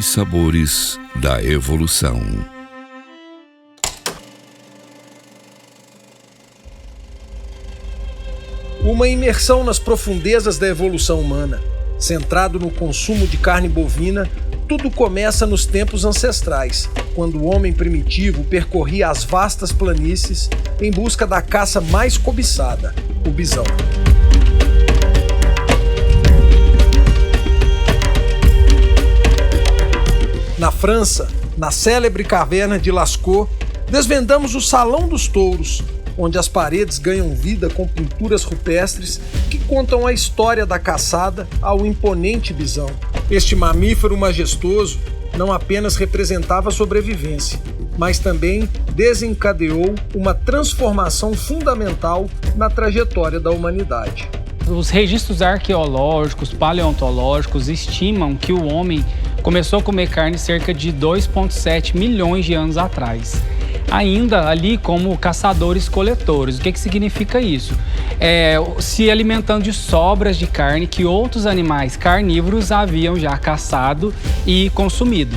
Os sabores da evolução. Uma imersão nas profundezas da evolução humana. Centrado no consumo de carne bovina, tudo começa nos tempos ancestrais, quando o homem primitivo percorria as vastas planícies em busca da caça mais cobiçada, o bisão. Na França, na célebre caverna de Lascaux, desvendamos o Salão dos Touros, onde as paredes ganham vida com pinturas rupestres que contam a história da caçada ao imponente bisão. Este mamífero majestoso não apenas representava a sobrevivência, mas também desencadeou uma transformação fundamental na trajetória da humanidade. Os registros arqueológicos, paleontológicos estimam que o homem começou a comer carne cerca de 2,7 milhões de anos atrás. Ainda ali como caçadores-coletores. O que significa isso? Se alimentando de sobras de carne que outros animais carnívoros haviam já caçado e consumido.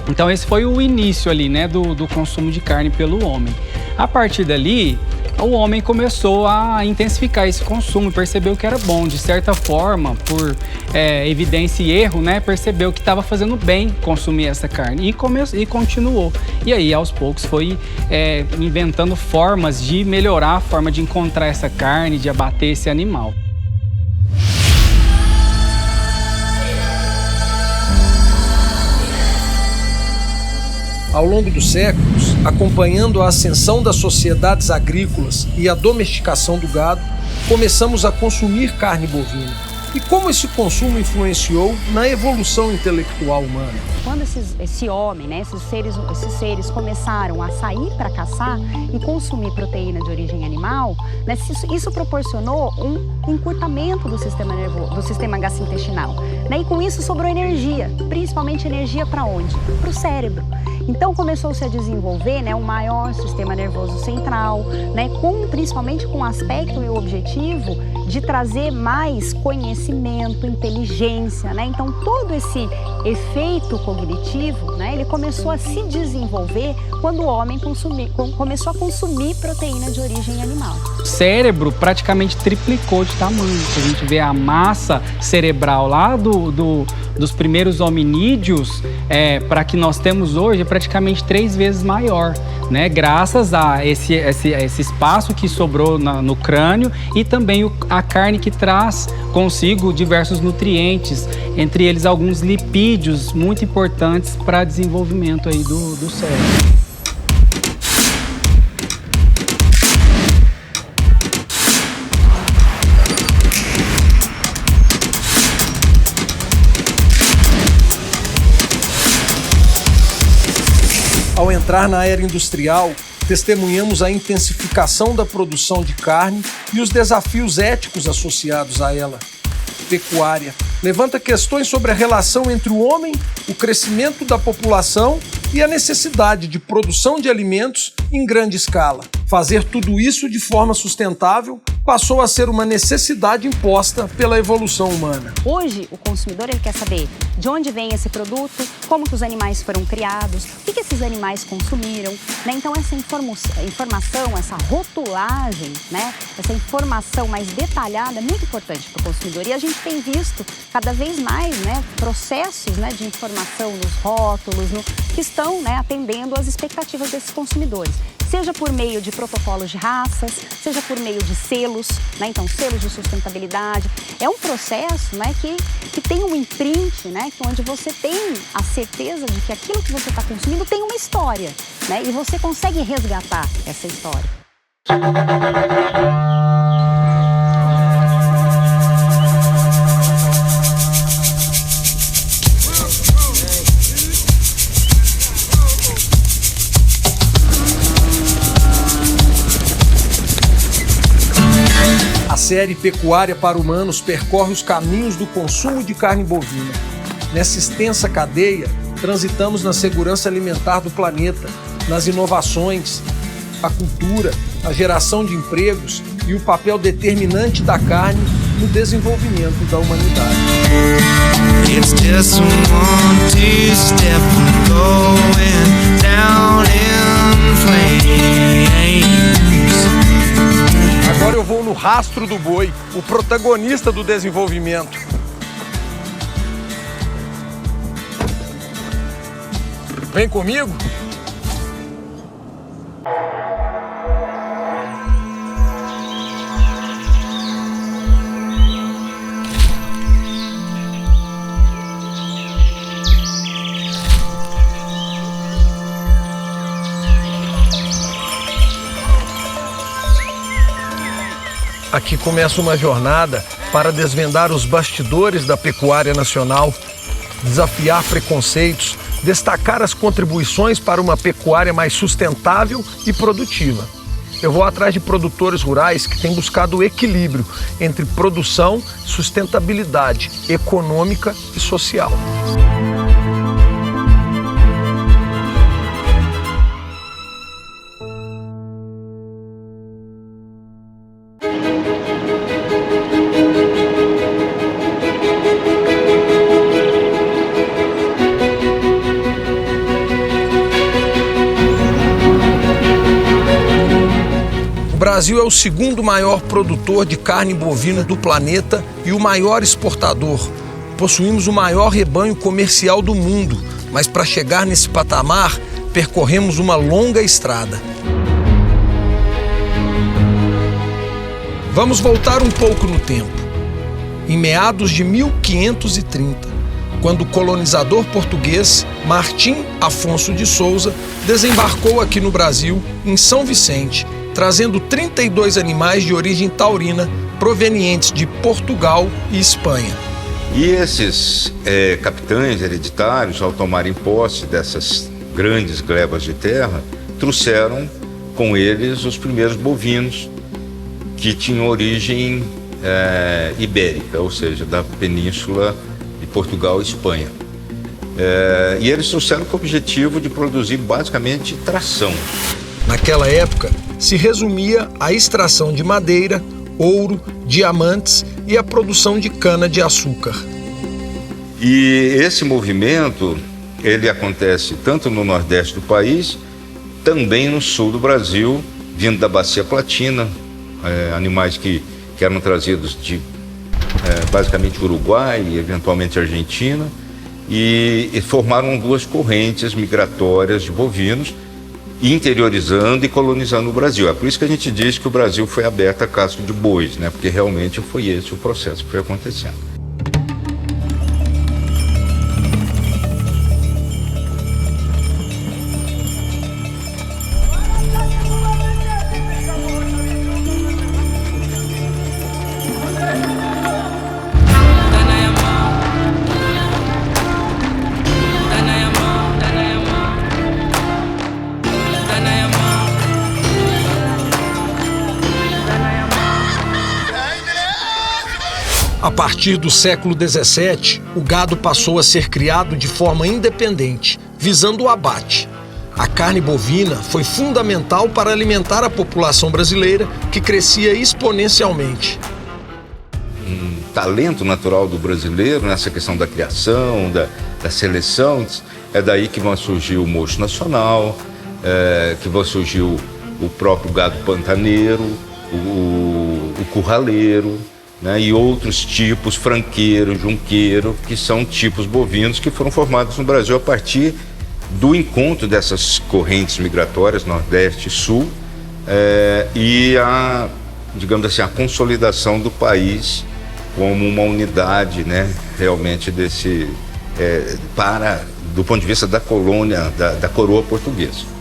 Então esse foi o início ali, né, do consumo de carne pelo homem. A partir dali, o homem começou a intensificar esse consumo, percebeu que era bom, de certa forma, por evidência e erro, né, percebeu que estava fazendo bem consumir essa carne e continuou. E aí, aos poucos, foi inventando formas de melhorar a forma de encontrar essa carne, de abater esse animal. Ao longo dos séculos, acompanhando a ascensão das sociedades agrícolas e a domesticação do gado, começamos a consumir carne bovina. E como esse consumo influenciou na evolução intelectual humana? Quando esse homem, né, esses seres começaram a sair para caçar e consumir proteína de origem animal, né, isso proporcionou um encurtamento do sistema nervoso, do sistema gastrointestinal, né, e com isso sobrou energia, principalmente energia para onde? Para o cérebro. Então começou-se a desenvolver, né, um maior sistema nervoso central, né, principalmente com o aspecto e o objetivo de trazer mais conhecimento, inteligência, né? Então todo esse efeito cognitivo, né, ele começou a se desenvolver quando o homem começou a consumir proteína de origem animal. O cérebro praticamente triplicou de tamanho. Se a gente vê a massa cerebral lá dos primeiros hominídeos, para que nós temos hoje, é praticamente 3 vezes maior, né? Graças a esse espaço que sobrou no crânio e também a carne que traz consigo diversos nutrientes, entre eles alguns lipídios muito importantes para desenvolvimento aí do cérebro. Ao entrar na era industrial, testemunhamos a intensificação da produção de carne e os desafios éticos associados a ela. Pecuária levanta questões sobre a relação entre o homem, o crescimento da população e a necessidade de produção de alimentos em grande escala. Fazer tudo isso de forma sustentável passou a ser uma necessidade imposta pela evolução humana. Hoje, o consumidor ele quer saber de onde vem esse produto, como que os animais foram criados, o que esses animais consumiram, né? Então essa informação, essa rotulagem, né? Essa informação mais detalhada é muito importante para o consumidor. E a gente tem visto cada vez mais, né, processos, né, de informação nos rótulos, que estão, né, atendendo às expectativas desses consumidores. Seja por meio de protocolos de raças, seja por meio de selos, né? Então selos de sustentabilidade. É um processo, né, que tem um imprint, né, onde você tem a certeza de que aquilo que você está consumindo tem uma história, né, e você consegue resgatar essa história. A série Pecuária para Humanos percorre os caminhos do consumo de carne bovina. Nessa extensa cadeia, transitamos na segurança alimentar do planeta, nas inovações, a cultura, a geração de empregos e o papel determinante da carne no desenvolvimento da humanidade. It's just one, two step going down in flames. Agora eu vou no rastro do boi, o protagonista do desenvolvimento. Vem comigo? Aqui começa uma jornada para desvendar os bastidores da pecuária nacional, desafiar preconceitos, destacar as contribuições para uma pecuária mais sustentável e produtiva. Eu vou atrás de produtores rurais que têm buscado o equilíbrio entre produção, sustentabilidade econômica e social. O Brasil é o segundo maior produtor de carne bovina do planeta e o maior exportador. Possuímos o maior rebanho comercial do mundo, mas para chegar nesse patamar, percorremos uma longa estrada. Vamos voltar um pouco no tempo. Em meados de 1530, quando o colonizador português Martim Afonso de Souza desembarcou aqui no Brasil, em São Vicente, trazendo 32 animais de origem taurina provenientes de Portugal e Espanha. E esses capitães hereditários, ao tomarem posse dessas grandes glebas de terra, trouxeram com eles os primeiros bovinos que tinham origem ibérica, ou seja, da península de Portugal e Espanha. E eles trouxeram com o objetivo de produzir basicamente tração. Naquela época, se resumia a extração de madeira, ouro, diamantes e a produção de cana-de-açúcar. E esse movimento, ele acontece tanto no nordeste do país, também no sul do Brasil, vindo da Bacia Platina, animais que eram trazidos de basicamente Uruguai e eventualmente Argentina, e formaram duas correntes migratórias de bovinos, interiorizando e colonizando o Brasil. É por isso que a gente diz que o Brasil foi aberto a caça de bois, né? Porque realmente foi esse o processo que foi acontecendo. A partir do século XVII, o gado passou a ser criado de forma independente, visando o abate. A carne bovina foi fundamental para alimentar a população brasileira, que crescia exponencialmente. Um talento natural do brasileiro nessa questão da criação, da seleção, é daí que vai surgir o mocho nacional, que vai surgir o próprio gado pantaneiro, o curraleiro, né, e outros tipos, franqueiro, junqueiro, que são tipos bovinos que foram formados no Brasil a partir do encontro dessas correntes migratórias, Nordeste e Sul, e digamos assim, a consolidação do país como uma unidade, né, realmente do ponto de vista da colônia, da coroa portuguesa.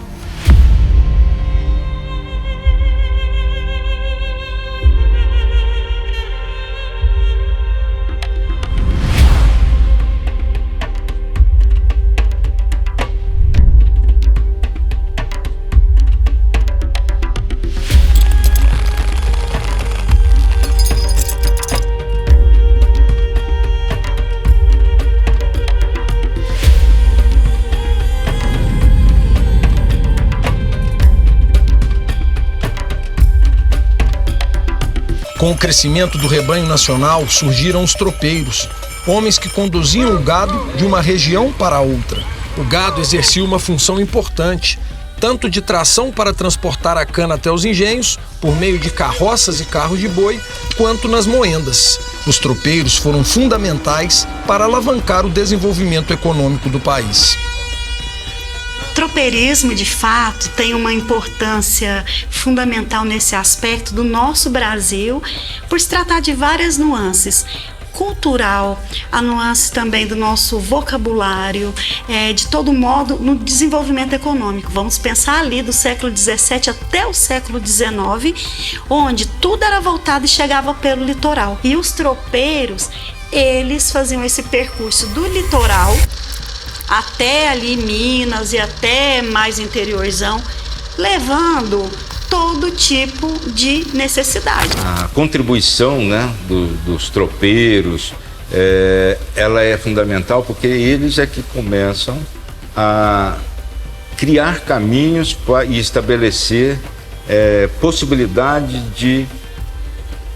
Com o crescimento do rebanho nacional, surgiram os tropeiros, homens que conduziam o gado de uma região para outra. O gado exercia uma função importante, tanto de tração para transportar a cana até os engenhos, por meio de carroças e carros de boi, quanto nas moendas. Os tropeiros foram fundamentais para alavancar o desenvolvimento econômico do país. O tropeirismo, de fato, tem uma importância fundamental nesse aspecto do nosso Brasil, por se tratar de várias nuances. Cultural, a nuance também do nosso vocabulário, de todo modo, no desenvolvimento econômico. Vamos pensar ali do século XVII até o século XIX, onde tudo era voltado e chegava pelo litoral. E os tropeiros, eles faziam esse percurso do litoral até ali Minas e até mais interiorzão, levando todo tipo de necessidade. A contribuição, né, dos tropeiros, ela é fundamental porque eles é que começam a criar caminhos e estabelecer possibilidade de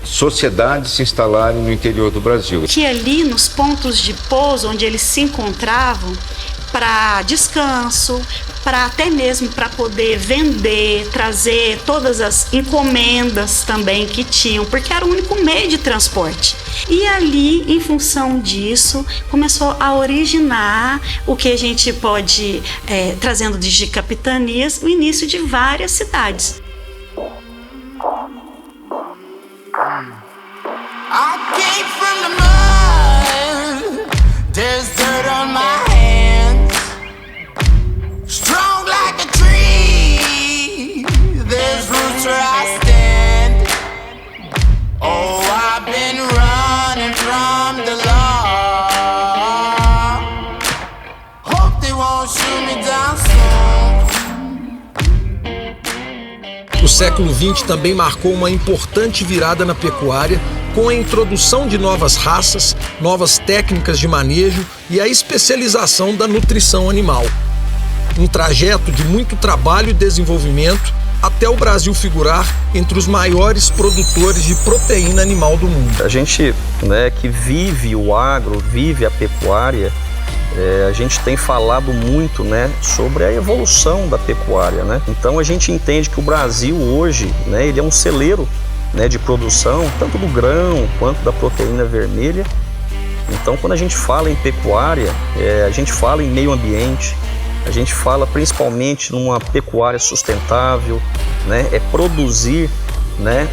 sociedades se instalarem no interior do Brasil. Que ali nos pontos de pouso onde eles se encontravam, para descanso, para até mesmo para poder vender, trazer todas as encomendas também que tinham, porque era o único meio de transporte. E ali, em função disso, começou a originar o que a gente pode, trazendo de capitanias, o início de várias cidades. I came from the mud, there's dirt on my hands. Strong like a tree, there's roots where I stand. Oh, I've been running from the law. Hope they won't shoot me down soon. O século XX também marcou uma importante virada na pecuária, com a introdução de novas raças, novas técnicas de manejo e a especialização da nutrição animal. Um trajeto de muito trabalho e desenvolvimento até o Brasil figurar entre os maiores produtores de proteína animal do mundo. A gente, que vive o agro, vive a pecuária, a gente tem falado muito, sobre a evolução da pecuária, Então a gente entende que o Brasil hoje, ele é um celeiro, de produção, tanto do grão quanto da proteína vermelha. Então, quando a gente fala em pecuária, a gente fala em meio ambiente, a gente fala principalmente numa pecuária sustentável, é produzir,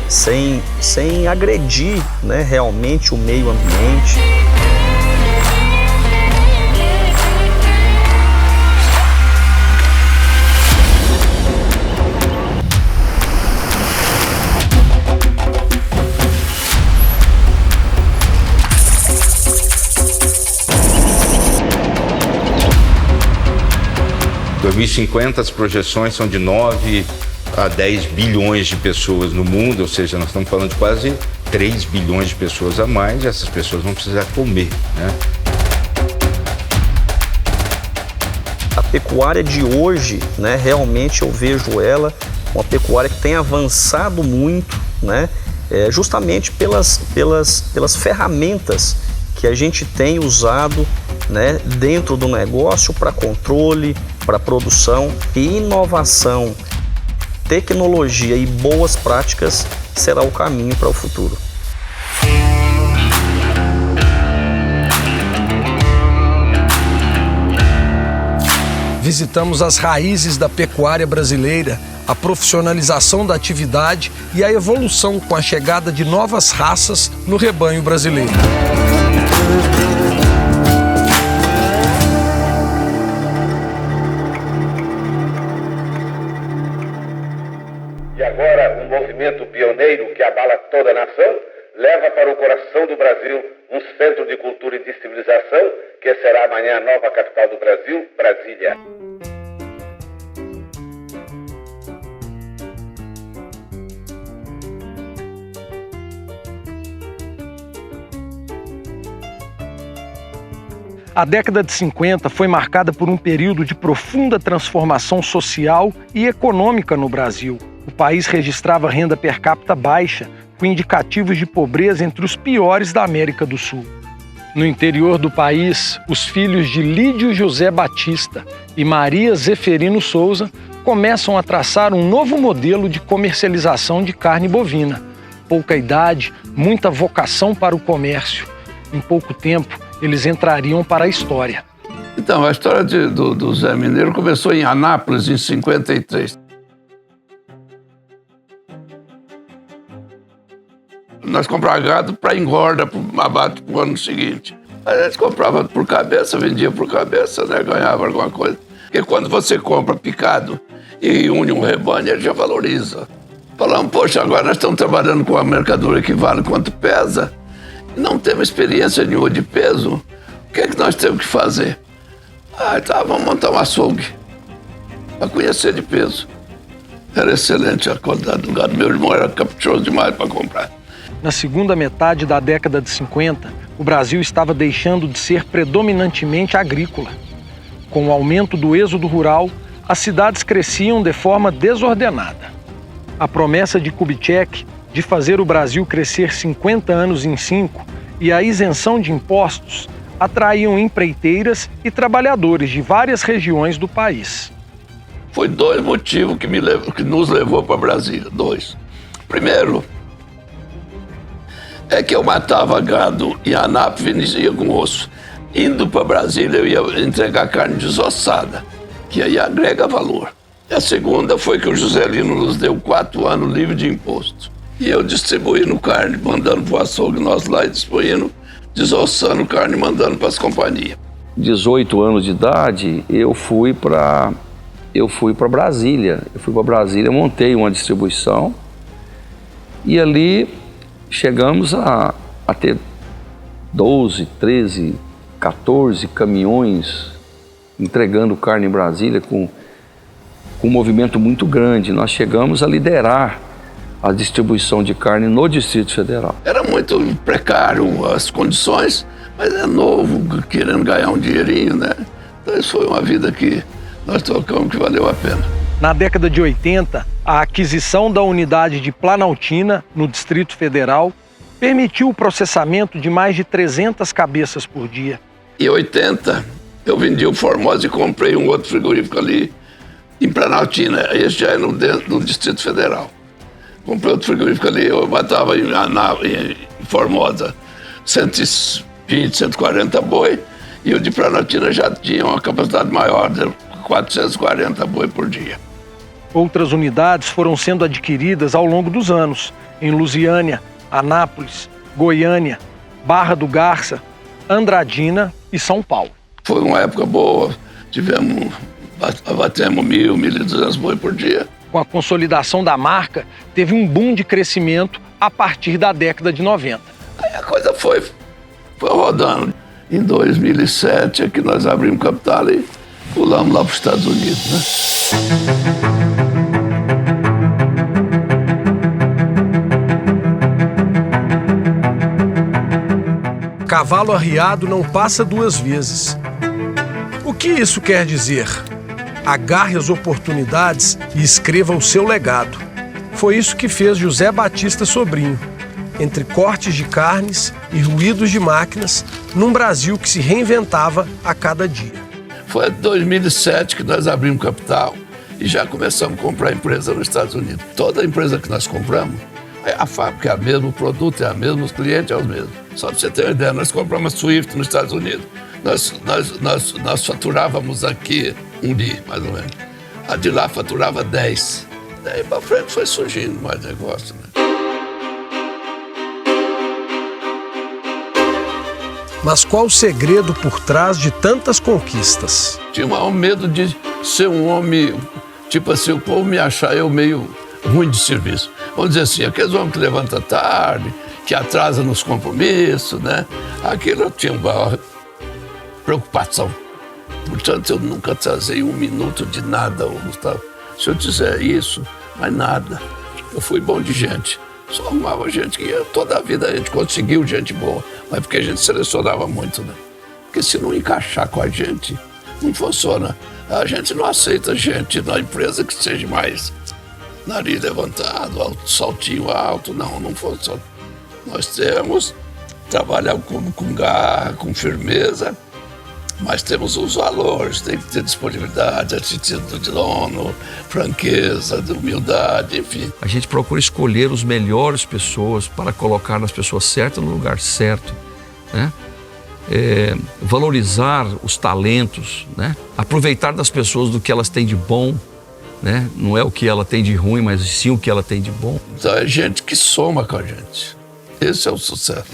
sem agredir, realmente o meio ambiente. Em 2050 as projeções são de 9 a 10 bilhões de pessoas no mundo, ou seja, nós estamos falando de quase 3 bilhões de pessoas a mais, e essas pessoas vão precisar comer, A pecuária de hoje, realmente eu vejo ela uma pecuária que tem avançado muito, justamente pelas ferramentas que a gente tem usado, dentro do negócio para controle, para produção e inovação. Tecnologia e boas práticas será o caminho para o futuro. Visitamos as raízes da pecuária brasileira, a profissionalização da atividade e a evolução com a chegada de novas raças no rebanho brasileiro. E agora, um movimento pioneiro que abala toda a nação, leva para o coração do Brasil um centro de cultura e de civilização, que será amanhã a nova capital do Brasil, Brasília. A década de 50 foi marcada por um período de profunda transformação social e econômica no Brasil. o país registrava renda per capita baixa, com indicativos de pobreza entre os piores da América do Sul. No interior do país, os filhos de Lídio José Batista e Maria Zeferino Souza começam a traçar um novo modelo de comercialização de carne bovina. Pouca idade, muita vocação para o comércio. Em pouco tempo, eles entrariam para a história. Então, a história do Zé Mineiro começou em Anápolis, em 53. Nós comprávamos gado para engorda, para o abate para o ano seguinte. A gente comprava por cabeça, vendia por cabeça, né? Ganhava alguma coisa. Porque quando você compra picado e une um rebanho, ele já valoriza. Falamos, poxa, agora nós estamos trabalhando com a mercadoria que vale quanto pesa. E não temos experiência nenhuma de peso. O que é que nós temos que fazer? Vamos montar um açougue para conhecer de peso. Era excelente a qualidade do gado. Meu irmão era caprichoso demais para comprar. Na segunda metade da década de 50, o Brasil estava deixando de ser predominantemente agrícola. Com o aumento do êxodo rural, as cidades cresciam de forma desordenada. A promessa de Kubitschek de fazer o Brasil crescer 50 anos em 5 e a isenção de impostos atraíam empreiteiras e trabalhadores de várias regiões do país. Foi 2 motivos que nos levou para Brasília, 2. Primeiro, é que eu matava gado em Anápolis e ia com osso. Indo para Brasília, eu ia entregar carne desossada, que aí agrega valor. E a segunda foi que o Juscelino nos deu 4 anos livre de imposto. E eu distribuindo carne, mandando para o açougue nós lá e distribuindo, desossando carne, mandando para as companhias. 18 anos de idade, eu fui para Brasília. Montei uma distribuição e ali chegamos a ter 12, 13, 14 caminhões entregando carne em Brasília com um movimento muito grande. Nós chegamos a liderar a distribuição de carne no Distrito Federal. Era muito precário as condições, mas é novo, querendo ganhar um dinheirinho, né? Então isso foi uma vida que nós tocamos que valeu a pena. Na década de 80, a aquisição da unidade de Planaltina, no Distrito Federal, permitiu o processamento de mais de 300 cabeças por dia. Em 80, eu vendi o Formosa e comprei um outro frigorífico ali em Planaltina, esse já é no Distrito Federal. Comprei outro frigorífico ali, eu matava em Formosa 120, 140 boi, e o de Planaltina já tinha uma capacidade maior, de 440 boi por dia. Outras unidades foram sendo adquiridas ao longo dos anos, em Lusiânia, Anápolis, Goiânia, Barra do Garça, Andradina e São Paulo. Foi uma época boa, abatemos 1.200 boi por dia. Com a consolidação da marca, teve um boom de crescimento a partir da década de 90. Aí a coisa foi rodando. Em 2007 é que nós abrimos capital e pulamos lá para os Estados Unidos, né? Cavalo arriado não passa 2 vezes. O que isso quer dizer? Agarre as oportunidades e escreva o seu legado. Foi isso que fez José Batista Sobrinho, entre cortes de carnes e ruídos de máquinas, num Brasil que se reinventava a cada dia. Foi em 2007 que nós abrimos capital e já começamos a comprar empresa nos Estados Unidos. Toda empresa que nós compramos, a fábrica é a mesma, o produto é a mesma, os clientes é os mesmos. Só para você ter uma ideia, nós compramos a Swift nos Estados Unidos. Nós faturávamos aqui 1 dia, mais ou menos. A de lá faturava 10. Daí para frente foi surgindo mais negócio, né? Mas qual o segredo por trás de tantas conquistas? Tinha um medo de ser um homem, tipo assim, o povo me achar eu meio ruim de serviço. Vamos dizer assim, aqueles homens que levantam tarde, que atrasam nos compromissos, né? Aquilo eu tinha uma preocupação. Portanto, eu nunca atrasei 1 minuto de nada, Gustavo. Se eu disser isso, mas nada. Eu fui bom de gente. Só arrumava gente que toda a vida a gente conseguiu gente boa. Mas porque a gente selecionava muito, né? Porque se não encaixar com a gente, não funciona. A gente não aceita gente na empresa que seja mais nariz levantado, saltinho alto, não foi só. Nós temos trabalhar com garra, com firmeza, mas temos os valores, tem que ter disponibilidade, atitude de dono, franqueza, humildade, enfim. A gente procura escolher os melhores pessoas para colocar as pessoas certas no lugar certo, né? Valorizar os talentos, né? Aproveitar das pessoas do que elas têm de bom, né? Não é o que ela tem de ruim, mas sim o que ela tem de bom. Então é gente que soma com a gente. Esse é o sucesso.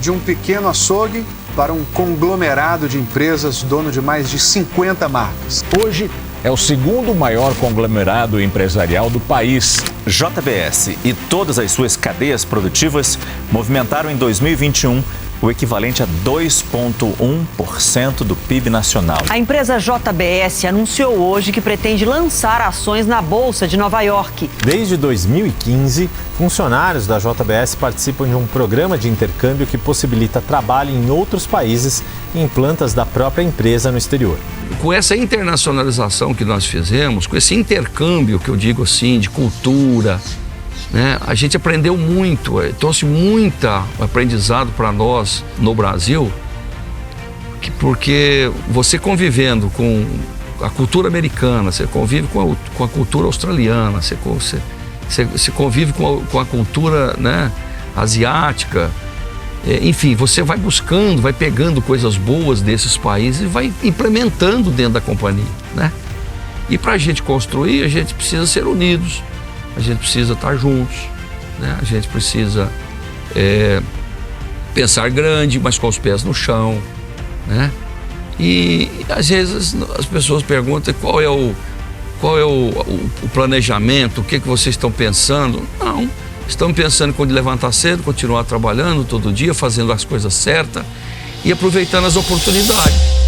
De um pequeno açougue para um conglomerado de empresas dono de mais de 50 marcas. Hoje é o segundo maior conglomerado empresarial do país. JBS e todas as suas cadeias produtivas movimentaram em 2021 o equivalente a 2,1% do PIB nacional. A empresa JBS anunciou hoje que pretende lançar ações na Bolsa de Nova York. Desde 2015, funcionários da JBS participam de um programa de intercâmbio que possibilita trabalho em outros países e em plantas da própria empresa no exterior. Com essa internacionalização que nós fizemos, com esse intercâmbio que eu digo assim, de cultura, né? A gente aprendeu muito, trouxe muito aprendizado para nós no Brasil, porque você convivendo com a cultura americana, você convive com a cultura australiana, você convive com a cultura, né, asiática, enfim, você vai buscando, vai pegando coisas boas desses países e vai implementando dentro da companhia, né? E para a gente construir, a gente precisa ser unidos. A gente precisa estar juntos, né? A gente precisa pensar grande, mas com os pés no chão, né? E às vezes as pessoas perguntam qual é o planejamento, o que vocês estão pensando. Não, estamos pensando em levantar cedo, continuar trabalhando todo dia, fazendo as coisas certas e aproveitando as oportunidades.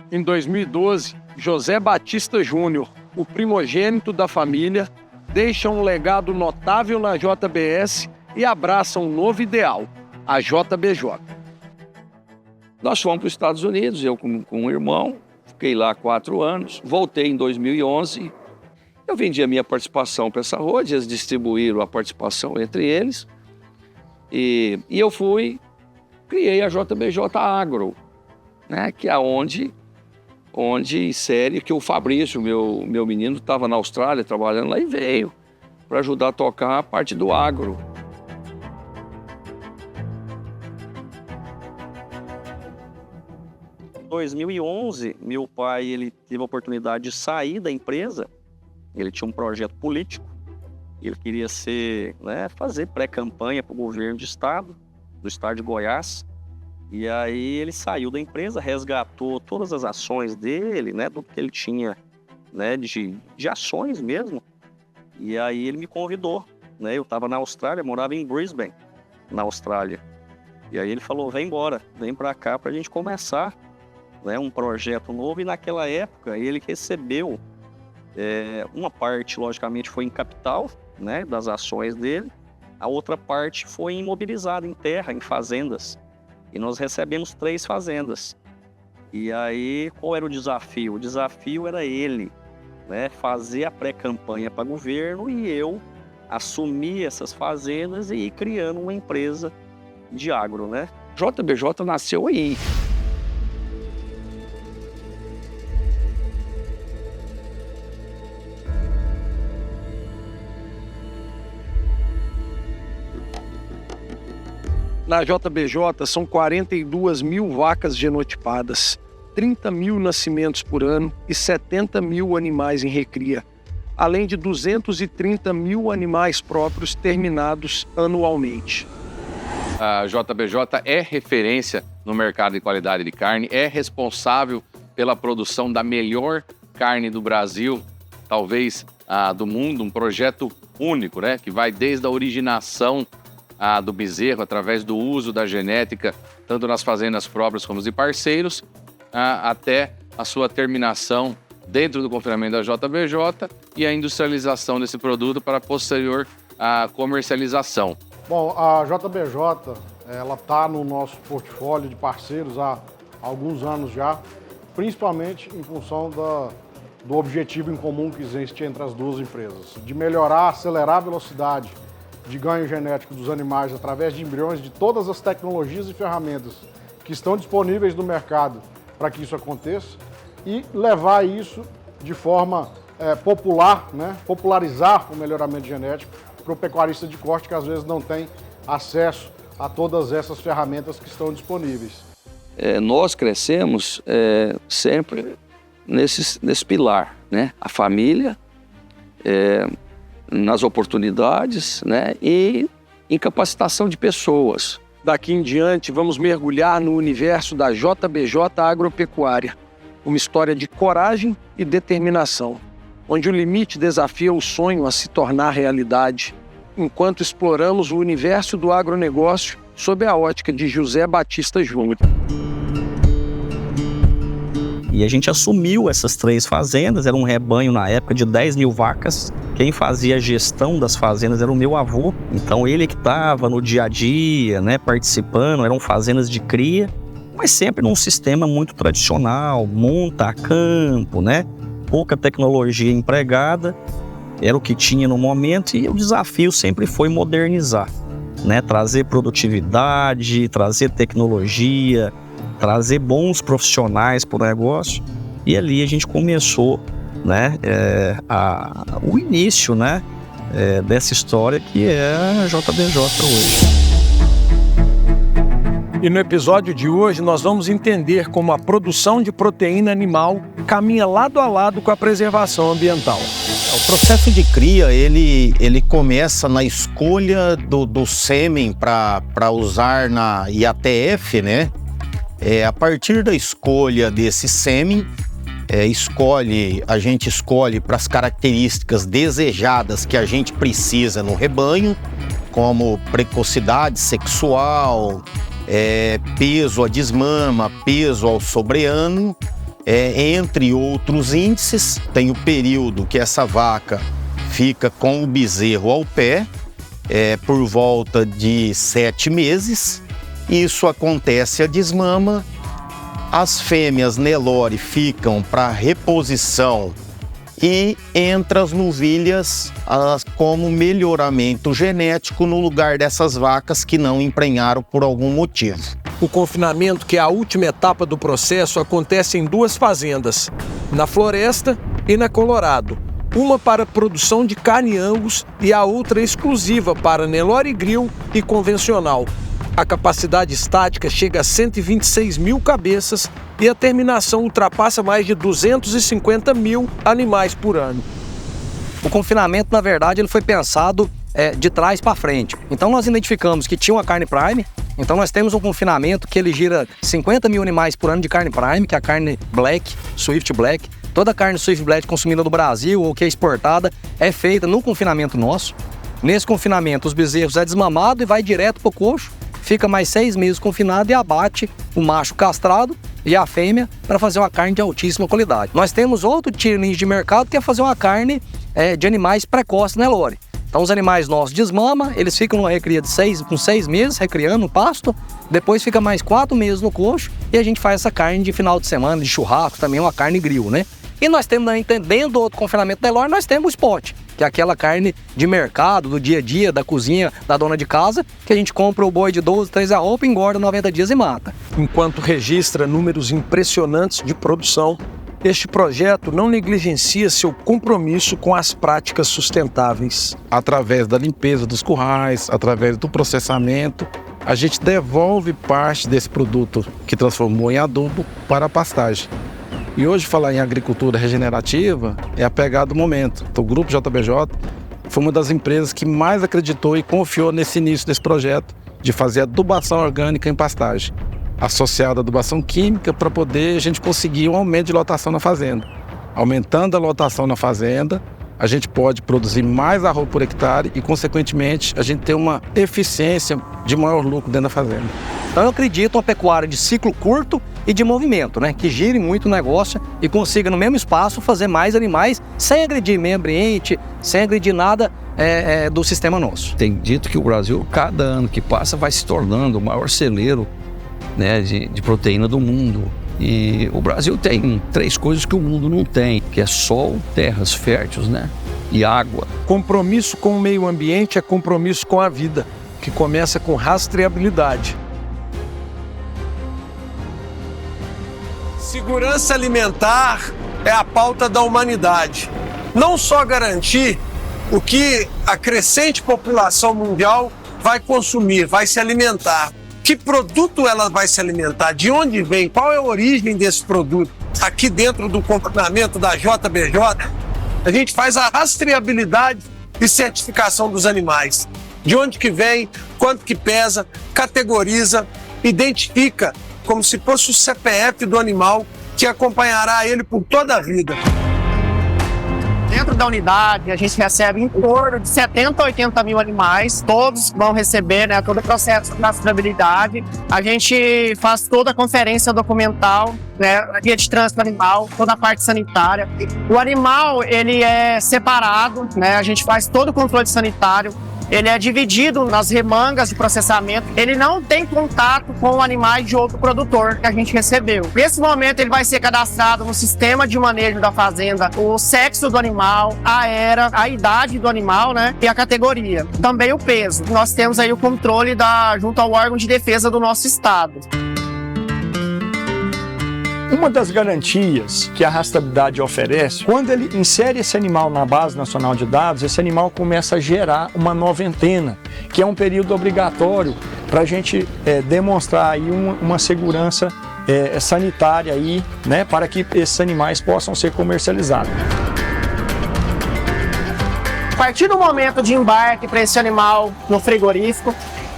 Em 2012, José Batista Júnior, o primogênito da família, deixa um legado notável na JBS e abraça um novo ideal, a JBJ. Nós fomos para os Estados Unidos, eu com um irmão, fiquei lá 4 anos, voltei em 2011. Eu vendi a minha participação para essa roda, eles distribuíram a participação entre eles. E eu criei a JBJ Agro, né, que é onde insere que o Fabrício, meu menino, estava na Austrália trabalhando lá e veio para ajudar a tocar a parte do agro. Em 2011, meu pai ele teve a oportunidade de sair da empresa. Ele tinha um projeto político. Ele queria fazer pré-campanha para o governo do estado de Goiás. E aí ele saiu da empresa, resgatou todas as ações dele, né, do que ele tinha, né, de ações mesmo. E aí ele me convidou, né, eu estava na Austrália, morava em Brisbane, na Austrália. E aí ele falou, vem embora, vem para cá para a gente começar, né, um projeto novo. E naquela época ele recebeu uma parte, logicamente, foi em capital, né, das ações dele. A outra parte foi imobilizada em terra, em fazendas. E nós recebemos 3 fazendas. E aí, qual era o desafio? O desafio era ele, né, fazer a pré-campanha para governo e eu assumir essas fazendas e ir criando uma empresa de agro, né? JBJ nasceu aí. Na JBJ são 42 mil vacas genotipadas, 30 mil nascimentos por ano e 70 mil animais em recria, além de 230 mil animais próprios terminados anualmente. A JBJ é referência no mercado de qualidade de carne, é responsável pela produção da melhor carne do Brasil, talvez do mundo, um projeto único, né, que vai desde a originação do bezerro, através do uso da genética, tanto nas fazendas próprias como de parceiros, até a sua terminação dentro do confinamento da JBJ e a industrialização desse produto para a posterior comercialização. Bom, a JBJ ela está no nosso portfólio de parceiros há alguns anos já, principalmente em função do objetivo em comum que existe entre as duas empresas, de melhorar, acelerar a velocidade de ganho genético dos animais através de embriões, de todas as tecnologias e ferramentas que estão disponíveis no mercado para que isso aconteça e levar isso de forma popular, né? Popularizar o melhoramento genético para o pecuarista de corte que às vezes não tem acesso a todas essas ferramentas que estão disponíveis. Nós crescemos sempre nesse pilar, né? A família, nas oportunidades, né? E em capacitação de pessoas. Daqui em diante, vamos mergulhar no universo da JBJ Agropecuária, uma história de coragem e determinação, onde o limite desafia o sonho a se tornar realidade, enquanto exploramos o universo do agronegócio sob a ótica de José Batista Júnior. E a gente assumiu essas 3 fazendas, era um rebanho na época de 10 mil vacas. Quem fazia a gestão das fazendas era o meu avô, então ele que estava no dia a dia, né, participando, eram fazendas de cria, mas sempre num sistema muito tradicional, monta a campo, né, pouca tecnologia empregada, era o que tinha no momento e o desafio sempre foi modernizar, né, trazer produtividade, trazer tecnologia, trazer bons profissionais para o negócio. E ali a gente começou, né, o início, né, dessa história que é a JBJ hoje. E no episódio de hoje nós vamos entender como a produção de proteína animal caminha lado a lado com a preservação ambiental. O processo de cria, ele começa na escolha do sêmen para usar na IATF, né? A partir da escolha desse sêmen, a gente escolhe para as características desejadas que a gente precisa no rebanho, como precocidade sexual, peso à desmama, peso ao sobreano, entre outros índices. Tem o período que essa vaca fica com o bezerro ao pé, por volta de 7 meses. Isso acontece a desmama, as fêmeas Nelore ficam para reposição e entra as novilhas como melhoramento genético no lugar dessas vacas que não emprenharam por algum motivo. O confinamento, que é a última etapa do processo, acontece em 2 fazendas, na Floresta e na Colorado. Uma para produção de carne Angus e a outra exclusiva para Nelore Grill e convencional. A capacidade estática chega a 126 mil cabeças e a terminação ultrapassa mais de 250 mil animais por ano. O confinamento, na verdade, ele foi pensado de trás para frente. Então nós identificamos que tinha uma carne prime, então nós temos um confinamento que ele gira 50 mil animais por ano de carne prime, que é a carne black, Swift Black. Toda a carne Swift Black consumida no Brasil ou que é exportada é feita no confinamento nosso. Nesse confinamento, os bezerros é desmamado e vai direto para o coxo. Fica mais 6 meses confinado e abate o macho castrado e a fêmea para fazer uma carne de altíssima qualidade. Nós temos outro nicho de mercado que é fazer uma carne de animais precoces, né, Lore? Então os animais nossos desmamam, eles ficam numa recria com 6 meses, recriando no pasto, depois fica mais 4 meses no coxo e a gente faz essa carne de final de semana, de churrasco, também uma carne grill, né? E nós temos, dentro do outro confinamento da Nelore, nós temos o spot, que é aquela carne de mercado, do dia a dia, da cozinha, da dona de casa, que a gente compra o boi de 12, 13 a roupa, engorda 90 dias e mata. Enquanto registra números impressionantes de produção, este projeto não negligencia seu compromisso com as práticas sustentáveis. Através da limpeza dos currais, através do processamento, a gente devolve parte desse produto que transformou em adubo para a pastagem. E hoje falar em agricultura regenerativa é a pegada do momento. Então, o Grupo JBJ foi uma das empresas que mais acreditou e confiou nesse início desse projeto de fazer adubação orgânica em pastagem, associada à adubação química, para poder a gente conseguir um aumento de lotação na fazenda. Aumentando a lotação na fazenda, a gente pode produzir mais arroz por hectare e, consequentemente, a gente ter uma eficiência de maior lucro dentro da fazenda. Então eu acredito uma pecuária de ciclo curto e de movimento, né? Que gire muito o negócio e consiga no mesmo espaço fazer mais animais sem agredir meio ambiente, sem agredir nada do sistema nosso. Tem dito que o Brasil, cada ano que passa, vai se tornando o maior celeiro, né, de proteína do mundo. E o Brasil tem 3 coisas que o mundo não tem, que é sol, terras férteis, né, e água. Compromisso com o meio ambiente é compromisso com a vida, que começa com rastreabilidade. Segurança alimentar é a pauta da humanidade. Não só garantir o que a crescente população mundial vai consumir, vai se alimentar. Que produto ela vai se alimentar? De onde vem? Qual é a origem desse produto? Aqui dentro do comportamento da JBJ, a gente faz a rastreabilidade e certificação dos animais. De onde que vem, quanto que pesa, categoriza, identifica como se fosse o CPF do animal que acompanhará ele por toda a vida. Dentro da unidade, a gente recebe em torno de 70 a 80 mil animais. Todos vão receber, né, todo o processo de rastreabilidade. A gente faz toda a conferência documental, né, a guia de trânsito animal, toda a parte sanitária. O animal, ele é separado, né, a gente faz todo o controle sanitário. Ele é dividido nas remangas de processamento. Ele não tem contato com animais de outro produtor que a gente recebeu. Nesse momento, ele vai ser cadastrado no sistema de manejo da fazenda, o sexo do animal, a era, a idade do animal, né, e a categoria. Também o peso. Nós temos aí o controle junto ao órgão de defesa do nosso estado. Uma das garantias que a rastreabilidade oferece, quando ele insere esse animal na base nacional de dados, esse animal começa a gerar uma noventena, que é um período obrigatório para a gente demonstrar aí uma segurança sanitária aí, né, para que esses animais possam ser comercializados. A partir do momento de embarque para esse animal no frigorífico,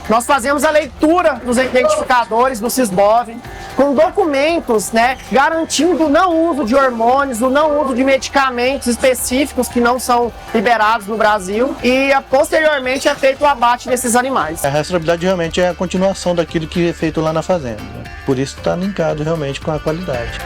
nós fazemos a leitura dos identificadores do Sisbov, com documentos, né, garantindo o não uso de hormônios, o não uso de medicamentos específicos que não são liberados no Brasil, e posteriormente é feito o abate desses animais. A rastreabilidade realmente é a continuação daquilo que é feito lá na fazenda. Por isso está linkado realmente com a qualidade.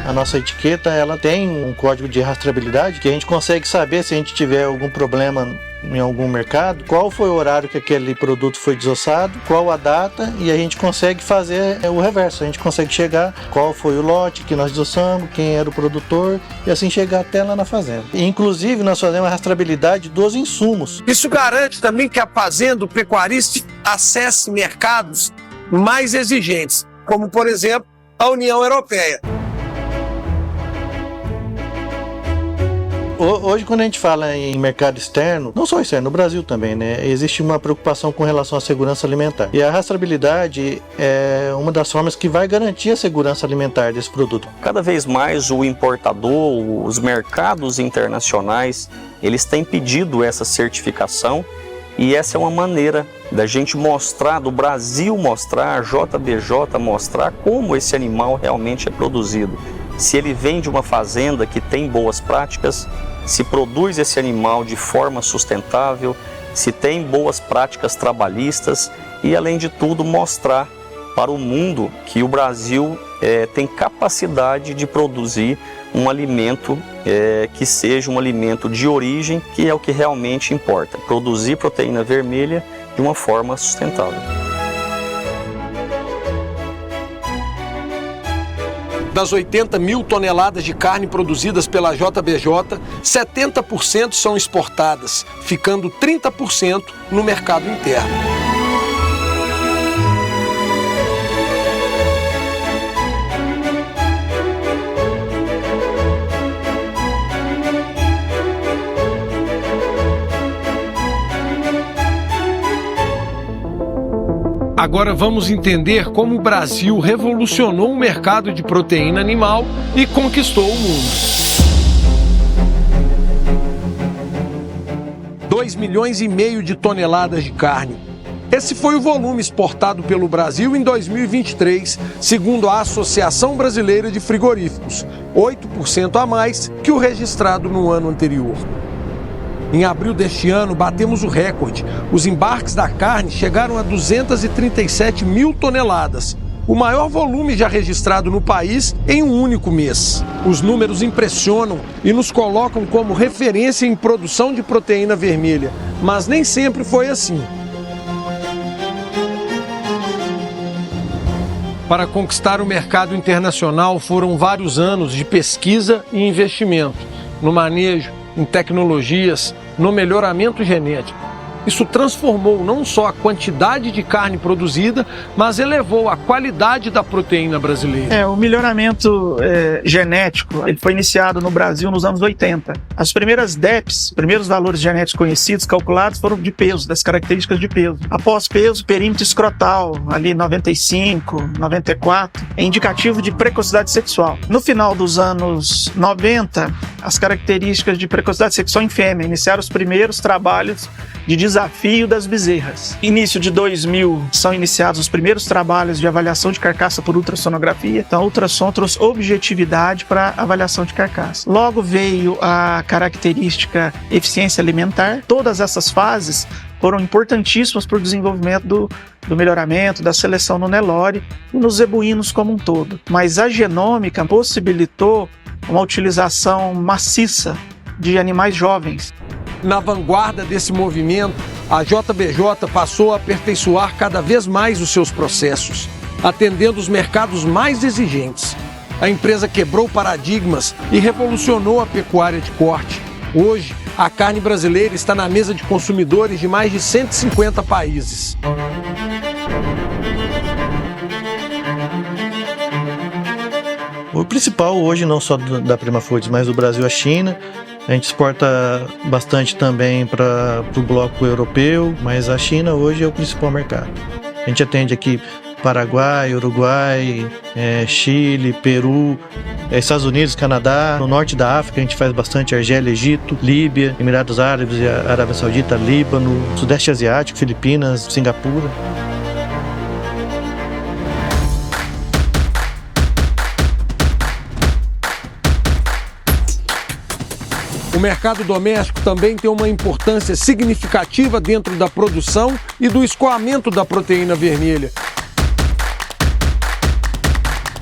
A nossa etiqueta, ela tem um código de rastreabilidade que a gente consegue saber se a gente tiver algum problema em algum mercado, qual foi o horário que aquele produto foi desossado, qual a data, e a gente consegue fazer o reverso. A gente consegue chegar qual foi o lote que nós desossamos, quem era o produtor, e assim chegar até lá na fazenda. E, inclusive, nós fazemos a rastreabilidade dos insumos. Isso garante também que a fazenda, o pecuarista, acesse mercados mais exigentes, como, por exemplo, a União Europeia. Hoje, quando a gente fala em mercado externo, não só externo, no Brasil também, né, existe uma preocupação com relação à segurança alimentar. E a rastreabilidade é uma das formas que vai garantir a segurança alimentar desse produto. Cada vez mais o importador, os mercados internacionais, eles têm pedido essa certificação, e essa é uma maneira da gente mostrar, do Brasil mostrar, a JBJ mostrar como esse animal realmente é produzido. Se ele vem de uma fazenda que tem boas práticas, se produz esse animal de forma sustentável, se tem boas práticas trabalhistas e, além de tudo, mostrar para o mundo que o Brasil tem capacidade de produzir um alimento que seja um alimento de origem, que é o que realmente importa, produzir proteína vermelha de uma forma sustentável. Das 80 mil toneladas de carne produzidas pela JBJ, 70% são exportadas, ficando 30% no mercado interno. Agora vamos entender como o Brasil revolucionou o mercado de proteína animal e conquistou o mundo. 2,5 milhões de toneladas de carne. Esse foi o volume exportado pelo Brasil em 2023, segundo a Associação Brasileira de Frigoríficos. 8% a mais que o registrado no ano anterior. Em abril deste ano, batemos o recorde. Os embarques da carne chegaram a 237 mil toneladas, o maior volume já registrado no país em um único mês. Os números impressionam e nos colocam como referência em produção de proteína vermelha, mas nem sempre foi assim. Para conquistar o mercado internacional foram vários anos de pesquisa e investimento no manejo, em tecnologias, no melhoramento genético. Isso transformou não só a quantidade de carne produzida, mas elevou a qualidade da proteína brasileira. O melhoramento genético ele foi iniciado no Brasil nos anos 80. As primeiras DEPs, primeiros valores genéticos conhecidos, calculados, foram de peso, das características de peso. Após peso, perímetro escrotal, ali 95, 94, é indicativo de precocidade sexual. No final dos anos 90, as características de precocidade sexual em fêmea iniciaram os primeiros trabalhos de desafio das bezerras. Início de 2000 são iniciados os primeiros trabalhos de avaliação de carcaça por ultrassonografia. Então, a ultrassom trouxe objetividade para avaliação de carcaça. Logo veio a característica eficiência alimentar. Todas essas fases foram importantíssimas para o desenvolvimento do melhoramento, da seleção no Nelore e nos zebuínos como um todo. Mas a genômica possibilitou uma utilização maciça de animais jovens. Na vanguarda desse movimento, a JBJ passou a aperfeiçoar cada vez mais os seus processos, atendendo os mercados mais exigentes. A empresa quebrou paradigmas e revolucionou a pecuária de corte. Hoje, a carne brasileira está na mesa de consumidores de mais de 150 países. O principal hoje, não só da Prima Foods, mas do Brasil, é a China. A gente exporta bastante também para o bloco europeu, mas a China hoje é o principal mercado. A gente atende aqui Paraguai, Uruguai, Chile, Peru, Estados Unidos, Canadá. No norte da África a gente faz bastante Argélia, Egito, Líbia, Emirados Árabes, Arábia Saudita, Líbano, Sudeste Asiático, Filipinas, Singapura. O mercado doméstico também tem uma importância significativa dentro da produção e do escoamento da proteína vermelha.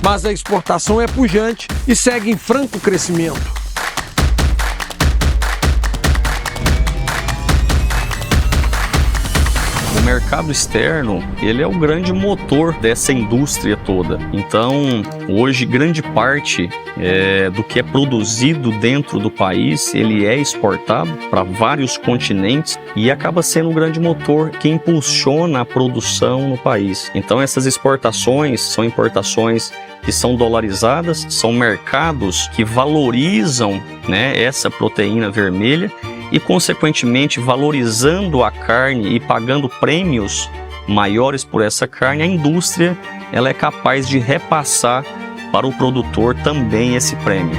Mas a exportação é pujante e segue em franco crescimento. O mercado externo, ele é o grande motor dessa indústria toda. Então, hoje, grande parte do que é produzido dentro do país, ele é exportado para vários continentes e acaba sendo um grande motor que impulsiona a produção no país. Então, essas exportações são importações que são dolarizadas, são mercados que valorizam, essa proteína vermelha e, consequentemente, valorizando a carne e pagando prêmios maiores por essa carne, a indústria ela é capaz de repassar para o produtor também esse prêmio.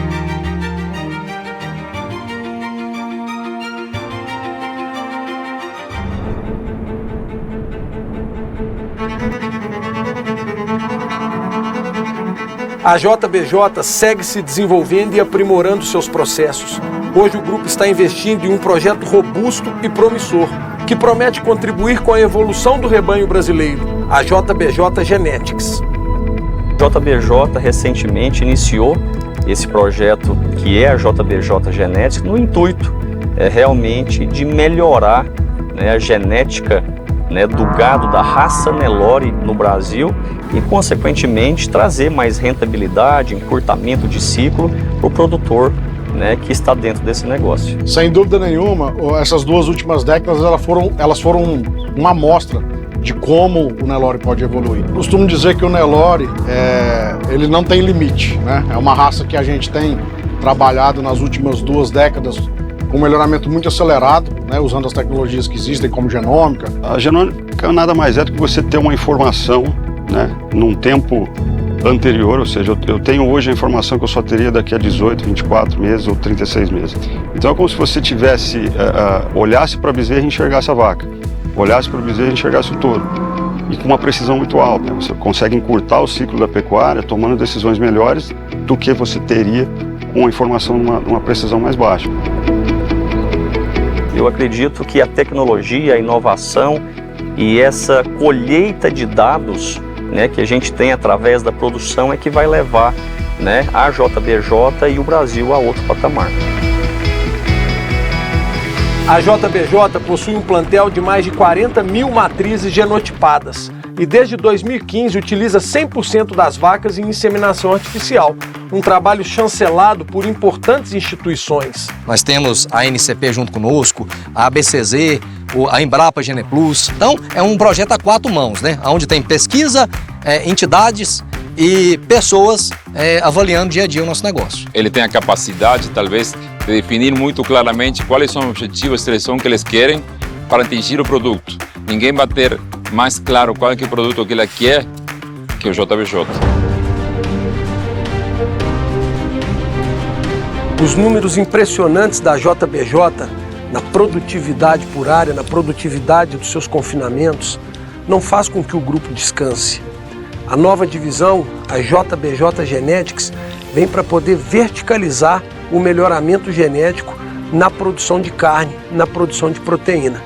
A JBJ segue se desenvolvendo e aprimorando seus processos. Hoje o grupo está investindo em um projeto robusto e promissor, que promete contribuir com a evolução do rebanho brasileiro, a JBJ Genetics. A JBJ recentemente iniciou esse projeto que é a JBJ Genetics no intuito realmente de melhorar a genética do gado da raça Nelore no Brasil e, consequentemente, trazer mais rentabilidade, encurtamento de ciclo para o produtor que está dentro desse negócio. Sem dúvida nenhuma, essas duas últimas décadas elas foram uma amostra de como o Nelore pode evoluir. Costumo dizer que o Nelore ele não tem limite, É uma raça que a gente tem trabalhado nas últimas 2 décadas com um melhoramento muito acelerado, usando as tecnologias que existem, como genômica. A genômica nada mais é do que você ter uma informação, num tempo anterior, ou seja, eu tenho hoje a informação que eu só teria daqui a 18, 24 meses ou 36 meses. Então é como se você olhasse para a bezerra e enxergasse a vaca, olhasse para a bezerra e enxergasse o touro. com uma precisão muito alta. Você consegue encurtar o ciclo da pecuária tomando decisões melhores do que você teria com a informação numa precisão mais baixa. Eu acredito que a tecnologia, a inovação e essa colheita de dados, né, que a gente tem através da produção é que vai levar, né, a JBJ e o Brasil a outro patamar. A JBJ possui um plantel de mais de 40 mil matrizes genotipadas e desde 2015 utiliza 100% das vacas em inseminação artificial, um trabalho chancelado por importantes instituições. Nós temos a NCP junto conosco, a ABCZ, a Embrapa Geneplus. Então, é um projeto a 4 mãos, né? Onde tem pesquisa, entidades e pessoas avaliando dia a dia o nosso negócio. Ele tem a capacidade, talvez, de definir muito claramente quais são os objetivos de seleção que eles querem para atingir o produto. Ninguém vai ter mais claro qual é o produto que ele quer que o JBJ. Os números impressionantes da JBJ na produtividade por área, na produtividade dos seus confinamentos, não faz com que o grupo descanse. A nova divisão, a JBJ Genetics, vem para poder verticalizar o melhoramento genético na produção de carne, na produção de proteína.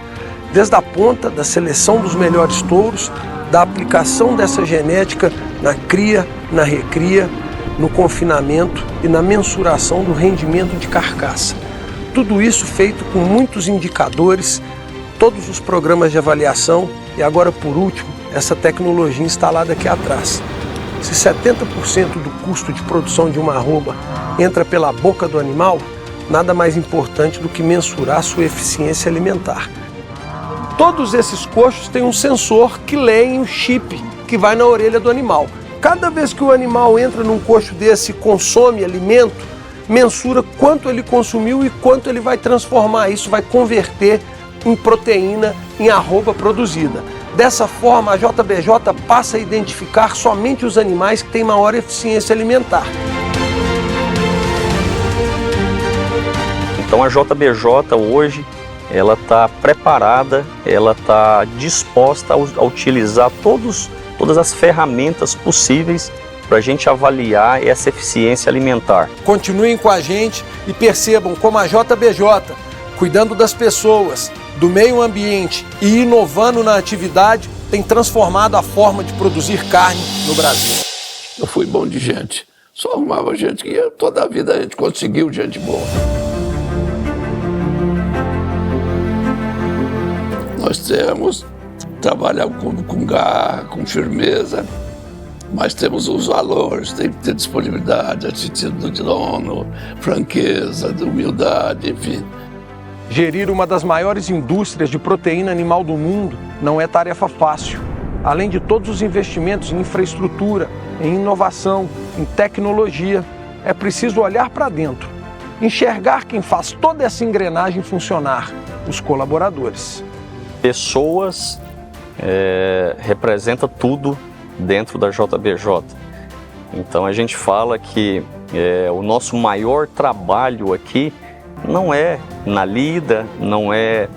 Desde a ponta da seleção dos melhores touros, da aplicação dessa genética na cria, na recria, no confinamento e na mensuração do rendimento de carcaça. Tudo isso feito com muitos indicadores, todos os programas de avaliação e agora, por último, essa tecnologia instalada aqui atrás. Se 70% do custo de produção de uma arroba entra pela boca do animal, nada mais importante do que mensurar sua eficiência alimentar. Todos esses coxos têm um sensor que leem o chip que vai na orelha do animal. Cada vez que o animal entra num coxo desse e consome alimento, mensura quanto ele consumiu e quanto ele vai transformar. Isso vai converter em proteína, em arroba produzida. Dessa forma, a JBJ passa a identificar somente os animais que têm maior eficiência alimentar. Então a JBJ hoje, ela está preparada, ela está disposta a utilizar todas as ferramentas possíveis para a gente avaliar essa eficiência alimentar. Continuem com a gente e percebam como a JBJ, cuidando das pessoas, do meio ambiente e inovando na atividade, tem transformado a forma de produzir carne no Brasil. Eu fui bom de gente, só arrumava gente que toda a vida a gente conseguiu gente boa. Nós temos trabalhar com garra, com firmeza, mas temos os valores, tem que ter disponibilidade, atitude do dono, franqueza, humildade, enfim. Gerir uma das maiores indústrias de proteína animal do mundo não é tarefa fácil. Além de todos os investimentos em infraestrutura, em inovação, em tecnologia, é preciso olhar para dentro, enxergar quem faz toda essa engrenagem funcionar, os colaboradores. Pessoas representa tudo dentro da JBJ. Então a gente fala que o nosso maior trabalho aqui não é na lida, não é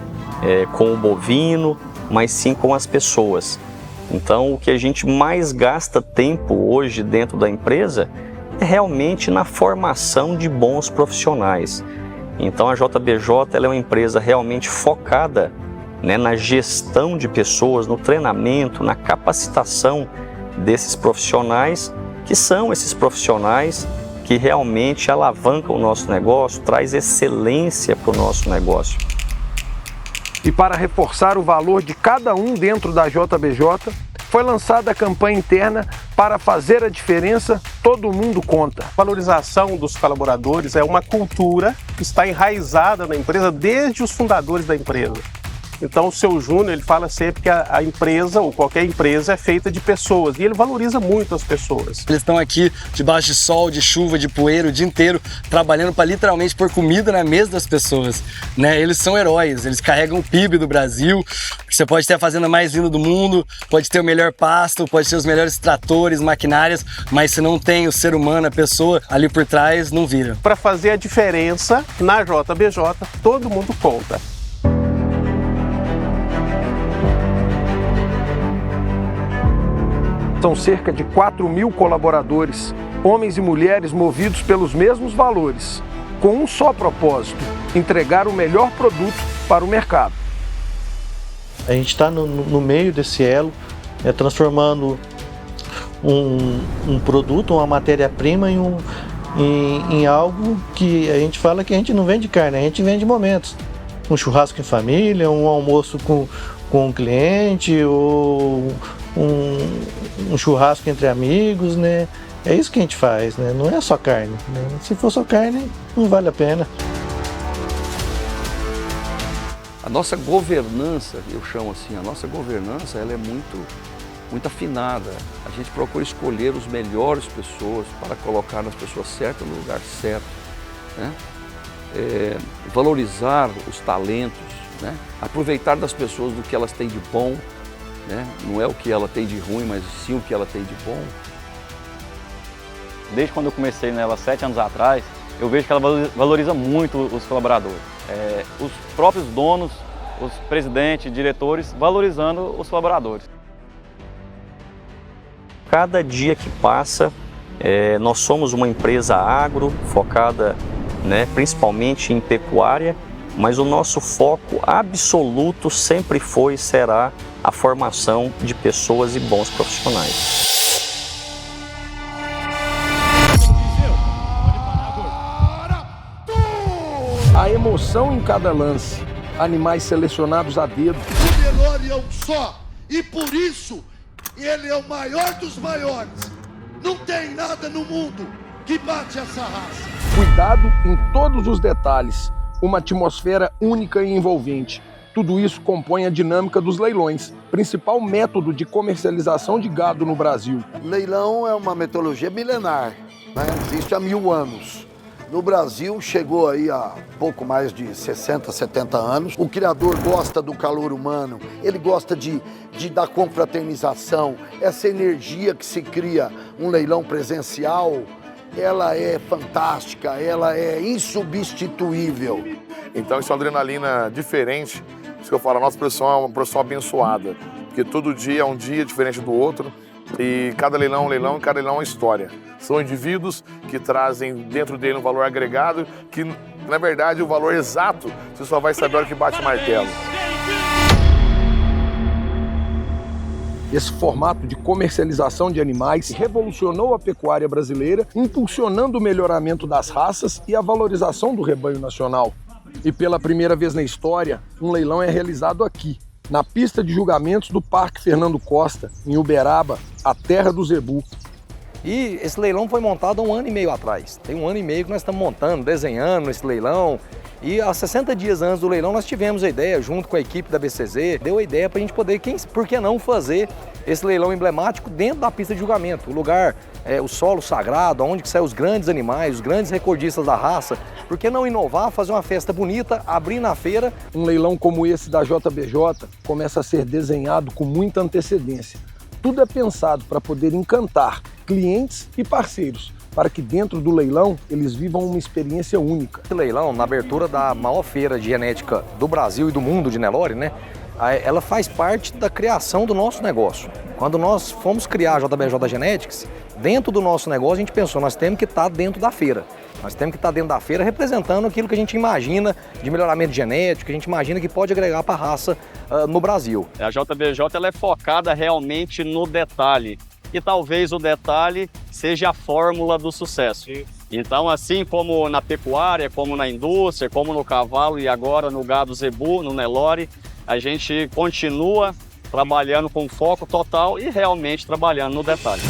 com o bovino, mas sim com as pessoas. Então o que a gente mais gasta tempo hoje dentro da empresa é realmente na formação de bons profissionais. Então a JBJ ela é uma empresa realmente focada, né, na gestão de pessoas, no treinamento, na capacitação desses profissionais, que são esses profissionais que realmente alavancam o nosso negócio, traz excelência para o nosso negócio. E para reforçar o valor de cada um dentro da JBJ, foi lançada a campanha interna para fazer a diferença, todo mundo conta. A valorização dos colaboradores é uma cultura que está enraizada na empresa desde os fundadores da empresa. Então o seu Júnior, ele fala sempre que a empresa, ou qualquer empresa, é feita de pessoas, e ele valoriza muito as pessoas. Eles estão aqui debaixo de sol, de chuva, de poeira, o dia inteiro, trabalhando para literalmente pôr comida na mesa das pessoas, né? Eles são heróis, eles carregam o PIB do Brasil, você pode ter a fazenda mais linda do mundo, pode ter o melhor pasto, pode ter os melhores tratores, maquinárias, mas se não tem o ser humano, a pessoa ali por trás, não vira. Para fazer a diferença, na JBJ, todo mundo conta. São cerca de 4.000 colaboradores, homens e mulheres movidos pelos mesmos valores, com um só propósito: entregar o melhor produto para o mercado. A gente está no meio desse elo, transformando um produto, uma matéria-prima em algo que a gente fala que a gente não vende carne, a gente vende momentos. Um churrasco em família, um almoço com um cliente, ou um churrasco entre amigos, né? É isso que a gente faz, né? Não é só carne, né? Se for só carne, não vale a pena. A nossa governança, eu chamo assim, a nossa governança, ela é muito afinada. A gente procura escolher os melhores pessoas para colocar as pessoas certas no lugar certo, né? Valorizar os talentos, né? Aproveitar das pessoas do que elas têm de bom, né? Não é o que ela tem de ruim, mas sim o que ela tem de bom. Desde quando eu comecei nela 7 anos atrás, eu vejo que ela valoriza muito os colaboradores. Os próprios donos, os presidentes, diretores, valorizando os colaboradores. Cada dia que passa, nós somos uma empresa agro, focada, né, principalmente em pecuária, mas o nosso foco absoluto sempre foi e será a formação de pessoas e bons profissionais. A emoção em cada lance, animais selecionados a dedo. O Nelore é um só, e por isso ele é o maior dos maiores. Não tem nada no mundo que bate essa raça. Cuidado em todos os detalhes, uma atmosfera única e envolvente. Tudo isso compõe a dinâmica dos leilões, principal método de comercialização de gado no Brasil. Leilão é uma metodologia milenar, né? Existe há 1000 anos. No Brasil, chegou aí há pouco mais de 60, 70 anos. O criador gosta do calor humano, ele gosta da confraternização. Essa energia que se cria um leilão presencial, ela é fantástica, ela é insubstituível. Então isso é uma adrenalina diferente. Isso que eu falo, a nossa profissão é uma profissão abençoada, porque todo dia é um dia diferente do outro. E cada leilão é um leilão e cada leilão é uma história. São indivíduos que trazem dentro dele um valor agregado que, na verdade, o valor exato você só vai saber a hora que bate o martelo. Esse formato de comercialização de animais revolucionou a pecuária brasileira, impulsionando o melhoramento das raças e a valorização do rebanho nacional. E pela primeira vez na história, um leilão é realizado aqui, na pista de julgamentos do Parque Fernando Costa, em Uberaba, a terra do zebu. E esse leilão foi montado há 1 ano e meio atrás. Tem 1 ano e meio que nós estamos montando, desenhando esse leilão. E há 60 dias antes do leilão nós tivemos a ideia, junto com a equipe da BCZ, deu a ideia para a gente poder, por que não fazer esse leilão emblemático dentro da pista de julgamento. O lugar, o solo sagrado, onde que saem os grandes animais, os grandes recordistas da raça. Por que não inovar, fazer uma festa bonita, abrir na feira? Um leilão como esse da JBJ começa a ser desenhado com muita antecedência. Tudo é pensado para poder encantar clientes e parceiros, para que dentro do leilão eles vivam uma experiência única. Esse leilão, na abertura da maior feira de genética do Brasil e do mundo de Nelore, né? Ela faz parte da criação do nosso negócio. Quando nós fomos criar a JBJ Genetics, dentro do nosso negócio a gente pensou, nós temos que estar dentro da feira. Nós temos que estar dentro da feira representando aquilo que a gente imagina de melhoramento genético, que a gente imagina que pode agregar para a raça no Brasil. A JBJ ela é focada realmente no detalhe. E talvez o detalhe seja a fórmula do sucesso. Então, assim como na pecuária, como na indústria, como no cavalo e agora no gado zebu, no Nelore, a gente continua trabalhando com foco total e realmente trabalhando no detalhe.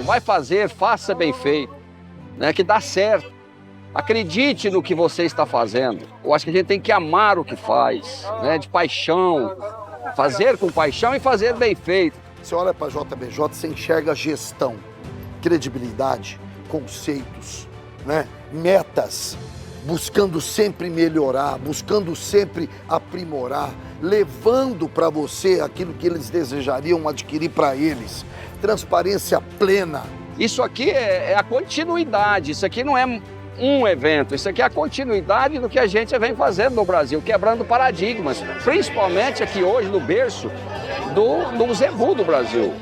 Vai fazer, faça bem feito, né? Que dá certo. Acredite no que você está fazendo. Eu acho que a gente tem que amar o que faz, né? De paixão, fazer com paixão e fazer bem feito. Você olha para a JBJ, você enxerga gestão, credibilidade, conceitos, né? Metas, buscando sempre melhorar, buscando sempre aprimorar, levando para você aquilo que eles desejariam adquirir para eles. Transparência plena. Isso aqui é a continuidade, isso aqui não é um evento, isso aqui é a continuidade do que a gente vem fazendo no Brasil, quebrando paradigmas, principalmente aqui hoje no berço do zebu do Brasil.